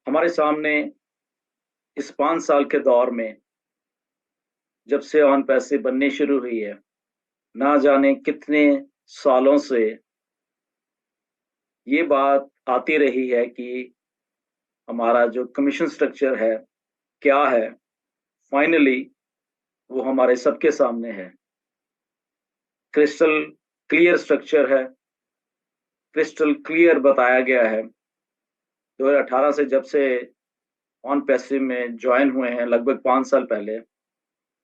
हमारे सामने इस 5 साल के दौर में जब से ऑन पैसे बननी शुरू हुई है, ना जाने कितने सालों से ये बात आती रही है कि हमारा जो कमीशन स्ट्रक्चर है क्या है। फाइनली वो हमारे सबके सामने है। क्रिस्टल क्लियर स्ट्रक्चर है, क्रिस्टल क्लियर बताया गया है। 2018 से जब से ऑन पैसिव में ज्वाइन हुए हैं, लगभग 5 साल पहले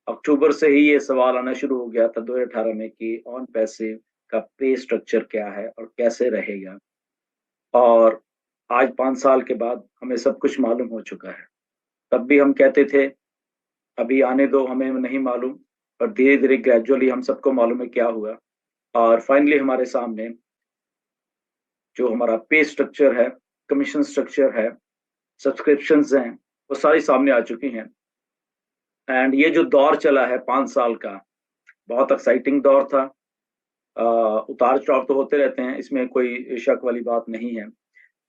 अक्टूबर से ही ये सवाल आना शुरू हो गया था 2018 में कि ऑन पैसिव का पे स्ट्रक्चर क्या है और कैसे रहेगा। और आज 5 साल के बाद हमें सब कुछ मालूम हो चुका है। तब भी हम कहते थे अभी आने दो, हमें नहीं मालूम, पर धीरे धीरे ग्रेजुअली हम सबको मालूम है क्या हुआ। और फाइनली हमारे सामने जो हमारा पे स्ट्रक्चर है, कमीशन स्ट्रक्चर है, सब्सक्रिप्शंस हैं, वो सारी सामने आ चुकी हैं। एंड ये जो दौर चला है 5 साल का, बहुत एक्साइटिंग दौर था। उतार चढ़ाव तो होते रहते हैं, इसमें कोई शक वाली बात नहीं है,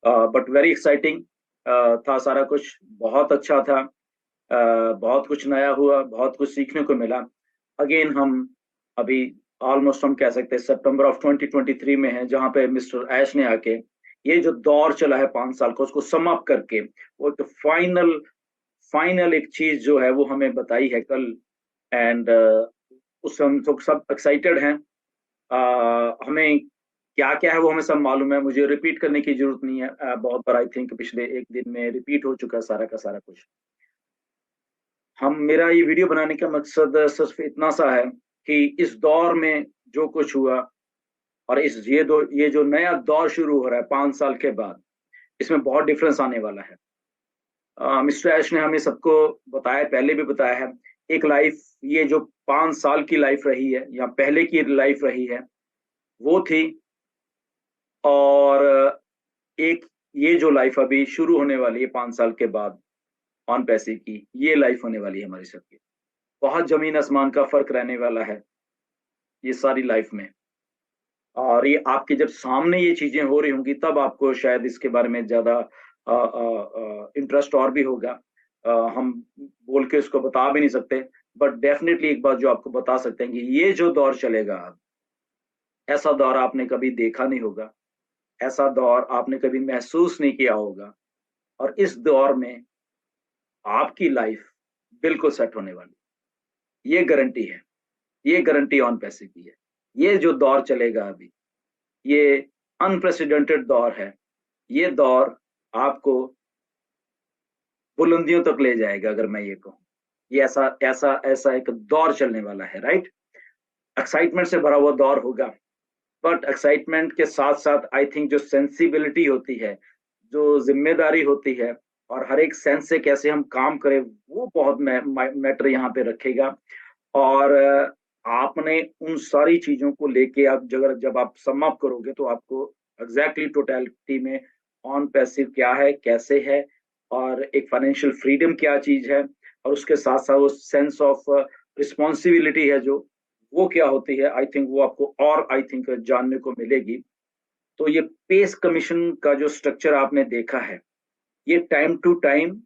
बट वेरी एक्साइटिंग था सारा कुछ। बहुत अच्छा था। बहुत कुछ नया हुआ, बहुत कुछ सीखने को मिला। अगेन हम अभी ऑलमोस्ट हम कह सकते हैं सितंबर ऑफ 2023 में है, जहां पे मिस्टर ऐश ने आके ये जो दौर चला है 5 साल का, उसको सम अप करके वो एक फाइनल फाइनल एक चीज जो है वो हमें बताई है कल। एंड उस हम तो सब एक्साइटेड हैं। हमें क्या क्या है वो हमें सब मालूम है, मुझे रिपीट करने की जरूरत नहीं है। बहुत बार आई थिंक पिछले एक दिन में रिपीट हो चुका है सारा का सारा कुछ। हम मेरा ये वीडियो बनाने का मकसद सिर्फ इतना सा है कि इस दौर में जो कुछ हुआ और ये जो नया दौर शुरू हो रहा है 5 साल के बाद, इसमें बहुत डिफरेंस आने वाला है। मिस्टर ऐश ने हमें सबको बताया, पहले भी बताया है। एक लाइफ, ये जो 5 साल की लाइफ रही है या पहले की लाइफ रही है वो थी, और एक ये जो लाइफ अभी शुरू होने वाली है 5 साल के बाद ऑन पैसे की, ये लाइफ होने वाली है हमारी सबकी। बहुत जमीन आसमान का फर्क रहने वाला है ये सारी लाइफ में। और ये आपके जब सामने ये चीजें हो रही होंगी तब आपको शायद इसके बारे में ज्यादा इंटरेस्ट और भी होगा। हम बोल के उसको बता भी नहीं सकते, बट डेफिनेटली एक बात जो आपको बता सकते हैं कि ये जो दौर चलेगा अब, ऐसा दौर आपने कभी देखा नहीं होगा, ऐसा दौर आपने कभी महसूस नहीं किया होगा। और इस दौर में आपकी लाइफ बिल्कुल सेट होने वाली, ये गारंटी है। ये गारंटी ऑन पैसे की है। ये जो दौर चलेगा अभी, ये अनप्रेसिडेंटेड दौर है। ये दौर आपको बुलंदियों तक ले जाएगा, अगर मैं ये कहूँ। ये ऐसा ऐसा ऐसा एक दौर चलने वाला है, राइट। एक्साइटमेंट से भरा हुआ दौर होगा, बट एक्साइटमेंट के साथ साथ आई थिंक जो सेंसिबिलिटी होती है, जो जिम्मेदारी होती है, और हर एक सेंस से कैसे हम काम करें, वो बहुत मैटर यहाँ पे रखेगा। और आपने उन सारी चीजों को लेके आप जब आप सम अप करोगे तो आपको एग्जैक्टली टोटलिटी में ऑन पैसिव क्या है, कैसे है, और एक फाइनेंशियल फ्रीडम क्या चीज है, और उसके साथ साथ वो सेंस ऑफ रिस्पॉन्सिबिलिटी है जो, वो क्या होती है। आई थिंक वो आपको और आई थिंक जानने को मिलेगी। तो ये पेस कमीशन का जो स्ट्रक्चर आपने देखा है, ये टाइम टू टाइम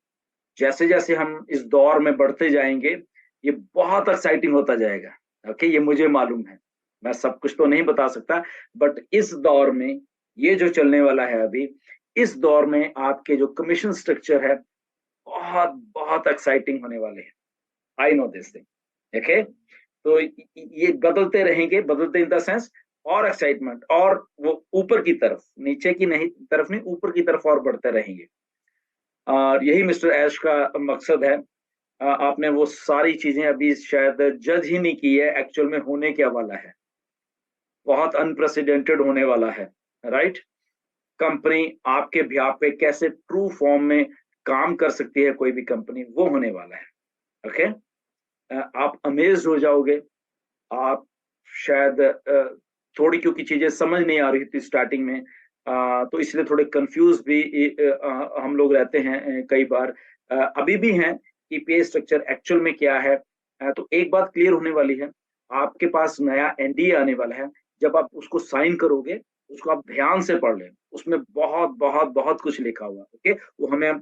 जैसे जैसे हम इस दौर में बढ़ते जाएंगे, ये बहुत एक्साइटिंग होता जाएगा। ओके, ये मुझे मालूम है, मैं सब कुछ तो नहीं बता सकता, बट इस दौर में ये जो चलने वाला है अभी, इस दौर में आपके जो कमीशन स्ट्रक्चर है बहुत बहुत एक्साइटिंग होने वाले हैं। I know this thing. Okay, तो ये बदलते रहेंगे, बदलते इन द सेंस, और एक्साइटमेंट, और वो ऊपर की तरफ, नीचे की नहीं तरफ नहीं, ऊपर की तरफ और बढ़ते रहेंगे। और यही मिस्टर ऐश का मकसद है। आपने वो सारी चीजें अभी शायद जज ही नहीं की है, एक्चुअल में होने क्या वाला है। बहुत अनप्रेसिडेंटेड होने वाला है, राइट। कंपनी आपके बिहाफ पे कैसे ट्रू फॉर्म में काम कर सकती है, कोई भी कंपनी, वो होने वाला है। ओके, आप अमेज हो जाओगे। आप शायद थोड़ी, क्योंकि चीजें समझ नहीं आ रही थी स्टार्टिंग में, तो इसलिए थोड़े कंफ्यूज भी हम लोग रहते हैं कई बार, अभी भी हैं कि पे स्ट्रक्चर एक्चुअल में क्या है। तो एक बात क्लियर होने वाली है, आपके पास नया एनडीए आने वाला है। जब आप उसको साइन करोगे, उसको आप ध्यान से पढ़ लें, उसमें बहुत बहुत बहुत कुछ लिखा हुआ है। ओके, वो हमें